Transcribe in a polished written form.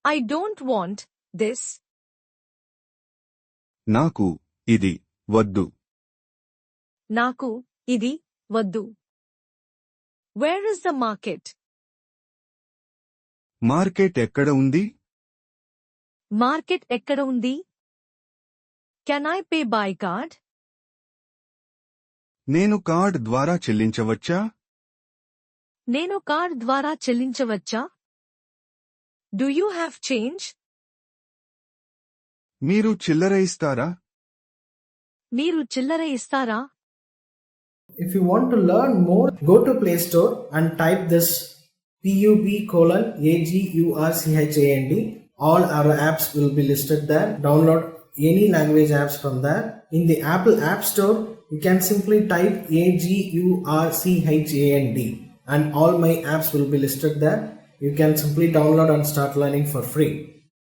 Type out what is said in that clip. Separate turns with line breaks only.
I don't want this.
నాకు ఇది వద్దు.
నాకు ఇది వద్దు. Where is the market?
Market ఎక్కడ ఉంది?
మార్కెట్ ఎక్కడ ఉంది? Can I pay by card?
నేను కార్డ్ ద్వారా చెల్లించవచ్చా?
నేను కార్డ్ ద్వారా చెల్లించవచ్చా? Do you have change?
మీరు చిల్లర ఇస్తారా?
మీరు చిల్లర ఇస్తారా?
If you want to learn more, go to Play Store and type this PUB:\AGURCHAND. All our apps will be listed there. Download any language apps from there. In the Apple App Store, you can simply type AGURCHAND and all my apps will be listed there. You can simply download and start learning for free.